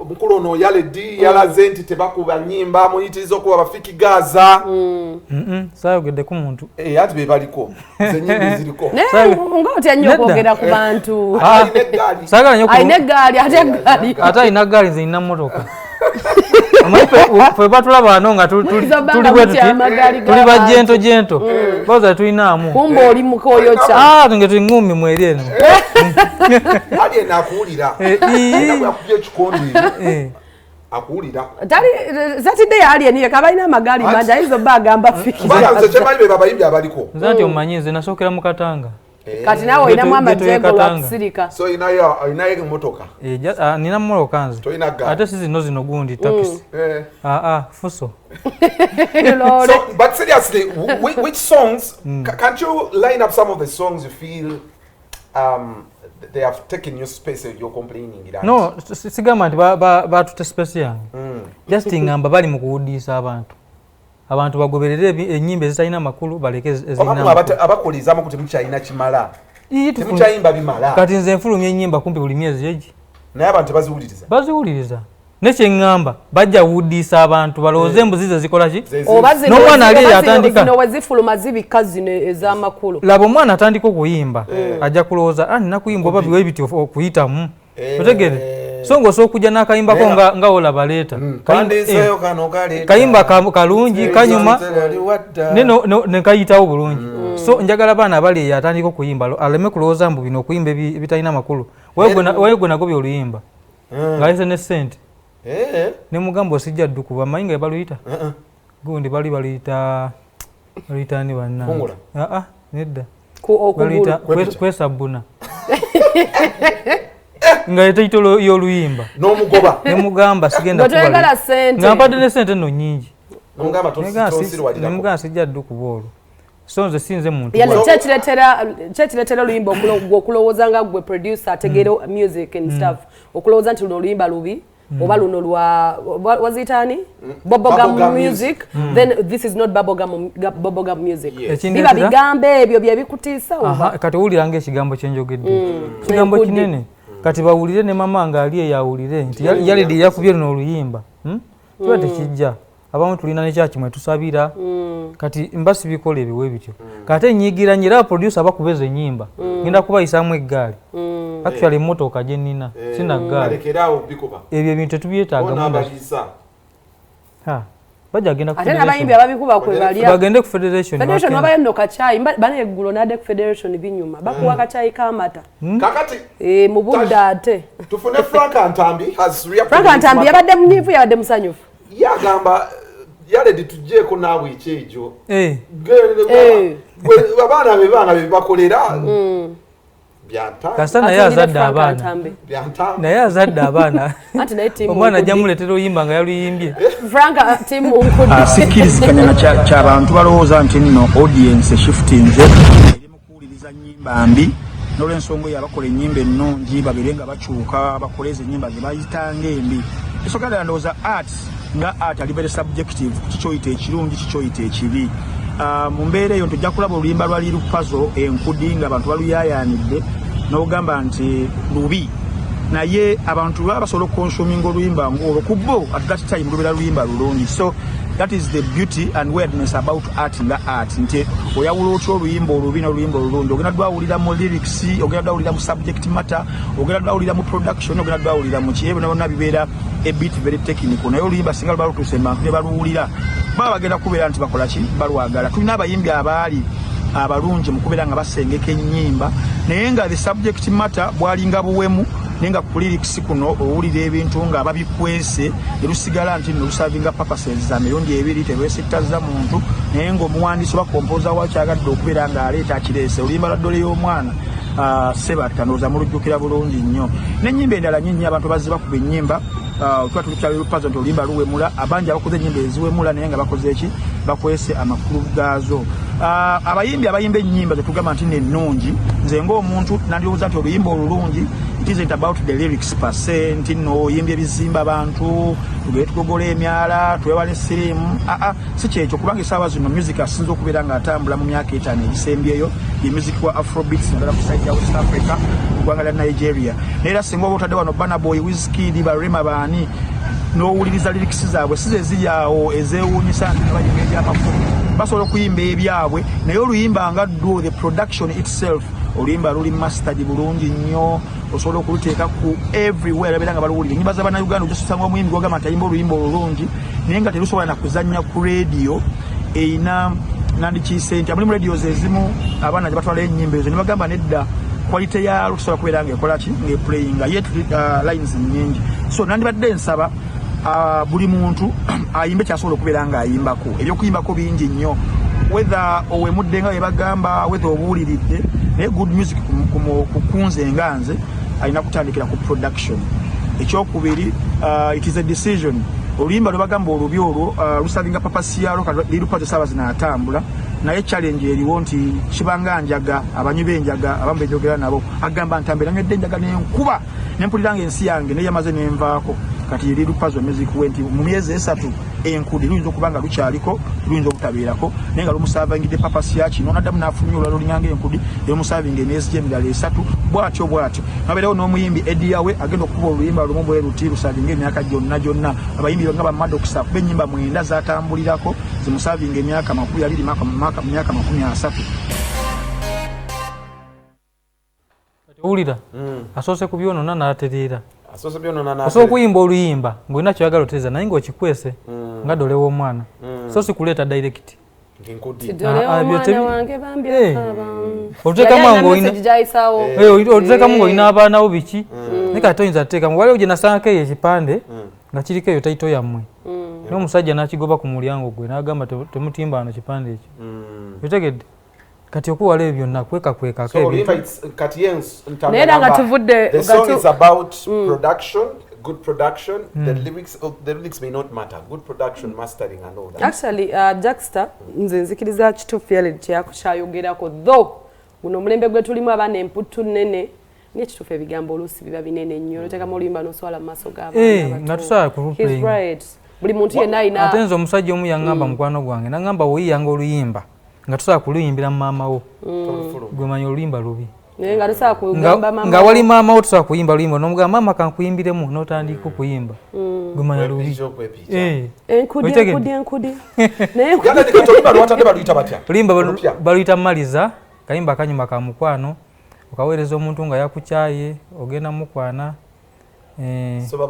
mukulu ono Yaled yalaze nti tebakuba nnyimba muyitiriza okuba bafiki Gaza. Saayogedde ku muntu. Ati be baliko. Ze nnyimba ziriko. Ng'otya nnyo okwogera ku bantu. Saagala nnyo ayina eggaali ate eggaali. Ate ayina ggaali zirina mmotoka. Fwe batulaba wano nga tuli bajento baza tulinaamu kumba oli mukoyokya tunge tuli ngumi mweri eno ali enakuwulira akubye ekikondi akuwulira tali zatidde yali eniye kabalina amagali mangi ayizo bagamba fikiza kyemanyi be babayimbi abaliko nze nti omanyi nze nasookera mu Katanga kati nawe olinamu amajego lwakusirika so inayo motoka nina mmotoka nze ate si zino gundi takisi fuso so but seriously which songs can't you line up some of the songs you feel they have taken your space you're complaining it no sigamba nti batute space yange just ngamba bali mu kuwudiisa abantu bagoberere ennyimba ezitalina makulu baleke ezina abakulizamu kuti mukyayina kimala temukyayimba bimala kati nze nfulumya ennyimba kumpi buli myezi egi naye abantu baziwuliriza nekyeŋŋamba bajja wudiisa abantu balowooze embuzi ze zikola ki n'omwana ali atandika zino wezifuluma zibika zino ez'amakulu laba omwana atandika okuyimba ajja kulowooza nakuyimba oba biwe biti okuyitamu otegere so ng'osobola okujja n'akayimbako nga olaba leeta kayimba kalungi kanyuma ne kayitawo bulungi so njagala abaana abali eyo atandika okuyimba aleme kulowooza mbu bino okuyimba ebitalina makulu waye gwe nagobya oluyimba ng'alese ne ssente ne mugamba osijja dduku bamanyi nga baluyita gundi bali baluyita ni bannange nedda baluyita kwesabuna nga yetaitolo y'oluyimba n'omugoba ne mugamba sigenda kuba nga mpadde ne ssente nno nnyingi nemugamba sijja dduku bwolwo so nze sinze muntu kyekireetera oluyimba okulowooza nga gwe producer ategeera music and stuff okulowooza nti luno oluyimba lubi oba luno lwa wazitani bubblegum music then this is not bubblegum music biba bigambe ebyo bye bikutiisa kati owuliranga ekigambo kyenjogedde kigambo kinene kati bawulire ne mama nga ali eyawulire nti Yaled yakubye luno oluyimba kiba tekijja abamu tulina nekyakimwe tusabira kati mbasi bikola ebiwe bityo kati enyigira nyera producer bakubeza ennyimba ngenda kubayisaamu eggaali actually motoka gye nnina sina ggaali ebyo ebintu tetubyetaaga bajja agenda ate n'abayimbi ababikuba kwe balya bagende ku federation wabayo nno kacayi bana eggulo n'adde ku federation binyuma bakuwa kacayi k'amata kakati mu budde ate tufune Frank Ntambi yabadde munyiivu yabadde musanyufu yagamba Yaled tujjeeko naawe ekyejo abaana be bakolera kasa naye azadde abaana omwana ajja muleetera oyimba nga yaluyimbye sikkiriziganya ky'abantu balowooza nti nno audience shiftinze eri mu kuwuliriza nnyimba mbi n'olw'ensonga eyo abakola ennyimba ennungi babire nga bakyuka bakole ezo ennyimba ze bayitanga embi esokera ndowooza arts nga art ali very subjective kikyoyita ekirungi kikyoyita ekibi mu mbeera eyo ntujja kulaba oluyimba lwali lupazo enkudi nga abantu baluyaayaanidde n'ogamba nti lubi naye abantu baba basobola okukonsuminga oluyimba ng'olwo ku bo at that time lubeera luyimba lulungi so that is the beauty and weirdness about art nga art nti oyawula otya oluyimba olubi n'oluyimba olulungi ogenda dwawulira mu lyrics ogenda dwawulira mu subject matter ogenda dwawulira mu production ogenda dwawulira mu kiye byonna bibeera a bit very technical naye oluyimba singa luba lutuuse abantu ne baluwulira baba bagenda kubeera nti bakola ki balwagala tulina abayimbi abaali abalungi mu kubeera nga basengeka ennyimba naye nga the subject matter bwalinga buwemu naye nga ku lyrics kuno owulira ebintu nga babikwese ne lusigala nti nno lusavinga purposes za mirundi ebiri terwesittaza muntu naye ng'omuwandiisi oba kompoza wakyagadde okubeera ng'aleeta akireese oluyimba lwa ddole y'omwana sebatta ndowooza mulujjukira bulungi nnyo n'ennyimba endala nnyinyi abantu bazze bakuba ennyimba tuba tulikyali lupazo nti oluyimba luwemula abangi abakoze ennyimba eziwemula naye nga bakoze eki bakwese amakulu gaazo abayimbi abayimba ennyimba zetugamba nti nennungi nze ng'omuntu nandowooza nti oluyimba olulungi it isn't about the lyrics percent no yimbye bizimba abantu tugogola emyala twewale sirimu si kyekyo kubanga esaawa zino music asinza okubeera nga atambula mu myaka etaano egisembyeyo ye music wa afrobeats naddala ku side ya West Africa eggwanga lya Nigeria naye era singa oba otadde wano Burna Boy Wizkid Barema baani n'owuliriza lyrics zaabwe sizo eziri awo ezeewuunyisa nti nebayimba ebyamafumu basobola okuyimba ebyabwe naye oluyimba nga ddwo the production itself oluyimba luli mastered bulungi nnyo osobola okuluteeka ku everywhere labeera nga baluwulira ennyimba z'Abannayuganda ojosanga omuyimbi gwogamba nti ayimba oluyimba olulungi naye nga terusobola nakuzannya ku radio eyina nandikiyise nti amulimu radios ezimu abaana gye batwala ennyimba ezo ne bagamba nedda quality yaalwo tusobola kubeera ng'ekola ki ng'eplayinga yet lines nnyingi so nandibadde nsaba buli muntu ayimbe kyasobola okubeera ng'ayimbako ebyokuyimbako bingi nnyo whether owemudde nga webagamba whether obuuliridde naye good music kukunze nga nze alina kutandikira ku production ekyokubiri it is a decision oluyimba lwe bagamba olubi olwo lusalinga papasiyalo lirupazo saba zinatambula naye challenge eriwo nti kibanga njaga abanywi b'enjaga abamu bejogera nabo agamba Ntambi nanywedde enjaga n'enkuba nempulira ng'ensi yange naye yamaze nenvaako kati lirupazo music wenti mu myezi 3 enkudi luyinza okuba nga lukyaliko luyinza obutabeerako naye nga lumusavingidde papasiya kino naddamu n'afulumya olwalo lunyanga enkudi lumusavinga emyezi gy'emirala 3 bw'atyo nabeerawo n'omuyimbi ediyawe agenda okukuba oluyimba lumu bwe luti lusavinga emyaka gyonna abayimbi nga bamadokusa kuba ennyimba 9 zatambulirako zimusavinga emyaka 20 myaka 30 owulira asoose ku byonona n'atereera so okuyimba oluyimba ng'olina kyoyagala otereeza naye ng'okikwese nga dole w'omwana so si kuleeta direct oluteekamu ng'olina abaanawo biki naye kati oyinza tuteekamu waliwo gye nasangako eyo ekipande nga kiriko eyo taito yammwe naye omusajja n'akigoba ku mulyango gwe n'agamba temutimba wano kipande ekyo otegedde kati okuwala ebyo byonna kwekakwekako naye era nga tuvudde the song is about production, good production. The lyrics may not matter. Good production, mastering and all that. Actually, Jackster nze nzikiriza kituufu Yaled kyayoggerako though guno omulembe gwe tulimu abaana emputu nnene naye kituufu ebigambo oluusi biba binene nnyo noteekamu oluyimba n'oswala mu maaso g'abaana nga tusobola ku buli muntu yenna alina ate nze omusajja omu yaŋŋamba mukwano gwange n'aŋŋamba woyiyanga oluyimba nga tusobola kuluyimbira maama wo gwe manyi oluyimba lubi nga wali maama wo tusobola kuyimba luyimba n'omugamba maama kankuyimbiremu n'otandika okuyimba gwe manyi lubi oluyimba baluyita maliza kayimba kanyuma ka mukwano okaweereza omuntu nga yakukyaye ogenda mukwana